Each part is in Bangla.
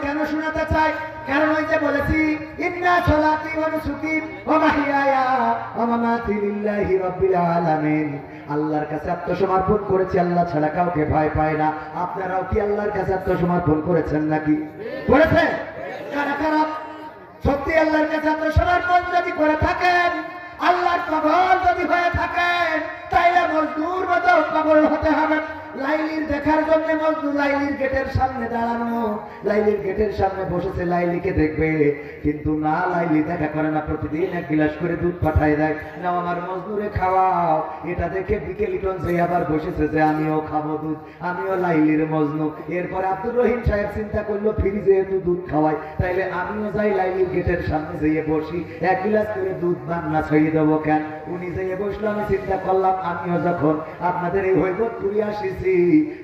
কেন শোনাতে চাই? কারণ ওই যে বলেছি ইন্না সলাতি ওয়া নুসুকি ওয়া মাহইয়ায়া ওয়া মামাতি লিল্লাহি রাব্বিল আলামিন। আল্লাহর কাছে আত্মসমর্পণ করেছি, আল্লাহ ছাড়া কাউকে ভয় পায় না। আপনারাও কি আল্লাহর কাছে আত্মসমর্পণ করেছেন নাকি? করেছেন? কারা কারা সত্যি আল্লাহর কাছে আত্মসমর্পণ যদি করে থাকেন, আল্লাহর পাগল যদি হয়ে থাকেন, তাইলে মজদুর মতো পাগল হতে হবে। লাইলির দেখার জন্য মজদুর লাইলির গেটের সামনে দাঁড়ানো, লাইলির গেটের সামনে বসেছে, লাইলিকে দেখবে, কিন্তু না লাইলি দেখা করে না। প্রতিদিন এক গিলাস করে দুধ পাঠায় দেয়, নাও আমার মজদুরে খাওয়াও। এটা দেখে বিকেলিটন যে আবার বসেছে যে আমিও খাবো দুধ, আমিও লাইলির মজনু। এরপরে আব্দুর রহিম সাহেব চিন্তা করলো ফিরি যেহেতু দুধ খাওয়াই, তাইলে আমিও যাই লাইলির গেটের সামনে যেয়ে বসি, এক গিলাস করে দুধ বান্না ছড়িয়ে দেবো কেন। উনি যেয়ে বসলো, আমি চিন্তা করলাম আমিও যখন আপনাদের এই হৈবত ঘুরে আসিছি,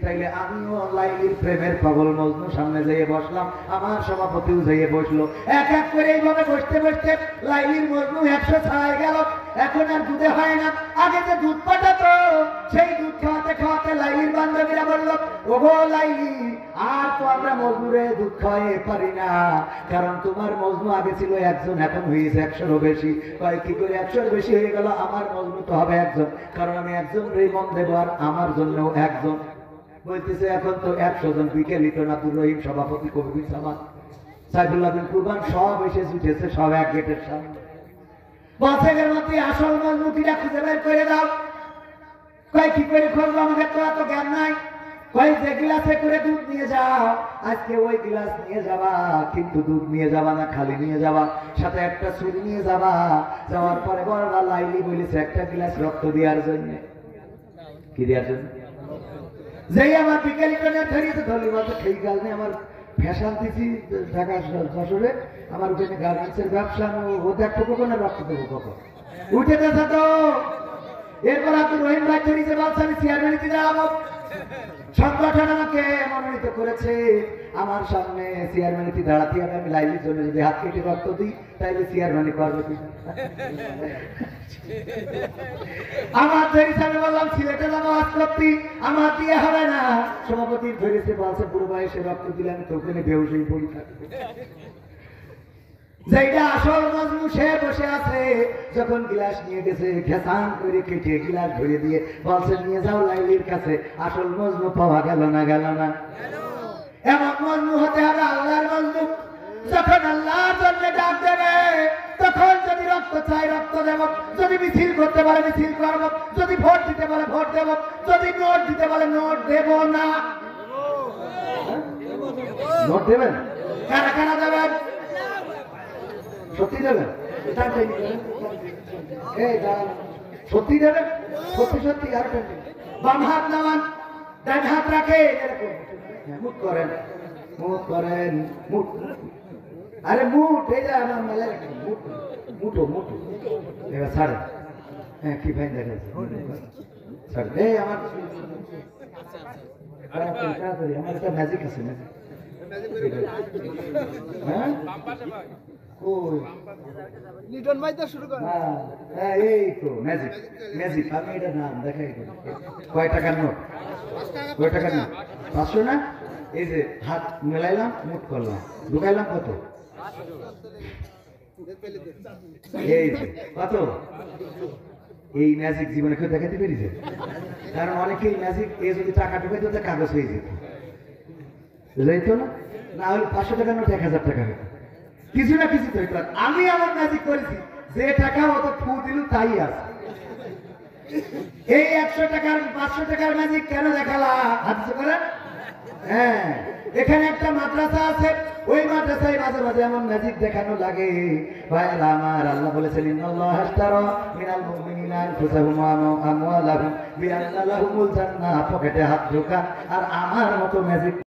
তাইলে আমিও লাইলির প্রেমের পাগল মজনু সামনে যেয়ে বসলাম, আমার সভাপতিও যেয়ে বসলো। এক এক করে এইভাবে বসতে বসতে লাইলির মজনু 100 ছাড়াই গেল। এখন আর দুধে হয় না, আগে যে দুধ পাঠাতো সেই দুধ খাওয়াতে খাওয়াতে লাইলির বান্ধবীরা বলল, ওগো লাইলি, আর তো আমরা মজনুরে দুধ খাওয়াইতে পারি না, কারণ তোমার মজনু আগে ছিল একজন, এখন হয়েছে 100-এরও বেশি। কয় কি করে 100-এর বেশি হয়ে গেল? আমার মজনু তো হবে একজন, কারণ আমি একজন রেই মন দেব, আর আমার জন্যও একজন। বলতেছে এখন তো 100 জন। বিকেলিটন, আব্দুর রহিম সভাপতি, কবির জামাত, সাইফুল্লাহ বিন কুরবান সব এসে জুটেছে, সব এক গেটের সামনে। বলছে এর মধ্যে আসল মজনুটিরা খুঁজে বের করে দাও। কয় কি করে খুঁজবো? আমাদের তো এত জ্ঞান নাই। কয় যে গিলাসে করে দুধ নিয়ে যাও, আজকে ওই গিলাস নিয়ে যাবা, কিন্তু দুধ নিয়ে যাবা না, খালি নিয়ে যাবা, সাথে একটা ছুরি নিয়ে যাবা। যাওয়ার পরে বলবা লাইলি বলেছে একটা গিলাস রক্ত দেওয়ার জন্য। কি দেওয়ার জন্য? যেই আমার বিকেলিটনের ধরিয়েছে, ধরলি বলতে ঠিক গাল নেই, আমার ফ্যাশন দিছি ঢাকা যশোরে, আমার ওখানে গার্মেন্টসের ব্যবসা, ও দেখবো কখন আর রক্ত দেবো কখন, উঠে দেখা তো। এরপর আব্দুর রহিম ভাই ধরিয়েছে, বলছে আমি চেয়ারম্যানিতে যাবো। সংগঠন আমাকে মনোনীত করেছে, আমার সামনে চেয়ারম্যানিতে দাঁড়াতে হবে। আমি লাইলির জন্য যদি হাত কেটে রক্ত দিই, তাইলে চেয়ারম্যানি করবে কি? আমার ধরেছে, আমি বললাম সিলেটে যাবো আজ করতে, আমার দিয়ে হবে না। সভাপতি ধরেছে, বলছে বুড়ো বয়সে রক্ত দিলে আমি তো ওখানে বেহুশেই পড়ি থাকবো। যেটা আসল মজনু সে বসে আছে, যখন গিলাস নিয়ে গেছে ঘেসান করে কেটে গিলাস ধরে দিয়ে বলছে নিয়ে যাও লাইলির কাছে। আসল মজনু পাওয়া গেল না, গেল না। এমন মজনু হতে হবে আল্লাহর মজনু। যখন আল্লাহর জন্য ডাক দেবে, তখন যদি রক্ত চাই রক্ত দেব, যদি মিছিল করতে পারে মিছিল করব, যদি ভোট দিতে পারে ভোট দেব, যদি নোট দিতে পারে নোট দেব না। নোট দেবেন? কারা কারা দেবেন? সত্যি দেবেন? সত্যি দেবেন? সত্যি সত্যি। আর বাম হাত নামান, ডান হাত রাখে, মুখ করেন, মুখ করেন, মুখ। আরে মুঠ, এই যে আমার মেলা মুঠ, মুঠো মুঠো। এবার ছাড়েন। হ্যাঁ কি ভাই দেখা ছাড়েন। এই আমার আমার একটা ম্যাজিক আছে, ম্যাজিক। হ্যাঁ লিটন ভাই তো শুরু করে। হ্যাঁ এই তো ম্যাজিক, ম্যাজিক। আমি এটা নাম দেখাই। কয় টাকার নোট? কয় টাকার নোট? 500 না? এই যে হাত মেলাইলাম, মুঠ করলাম, ঢুকাইলাম কত? এই যে কত? এই ম্যাজিক জীবনে কেউ দেখাতে পেরেছে? কারণ অনেকেই ম্যাজিক এ যদি টাকা ঢুকাইতো তো কাগজ হয়ে যেত, বুঝাইতো না? না হলে 500 টাকার নোট 1000 টাকা হতো, কিছু না কিছু তো। আমি আমার ম্যাজিক করেছি, যে টাকা অত ফু দিল তাই আছে। এই 100 টাকার 500 টাকার ম্যাজিক কেন দেখালা? হাতে করে। হ্যাঁ, এখানে একটা মাদ্রাসা আছে, ওই মাদ্রাসায় মাঝে মাঝে এমন ম্যাজিক দেখানো লাগে। ভাইরা আমার, আল্লাহ বলেছেন ইন্নাল্লাহা আশতারা মিনাল মুমিনিনা আনফুসাহুম ওয়া আমওয়ালাহুম বিআন্না লাহুমুল জান্নাহ। পকেটে হাত ঢোকা আর আমার মতো ম্যাজিক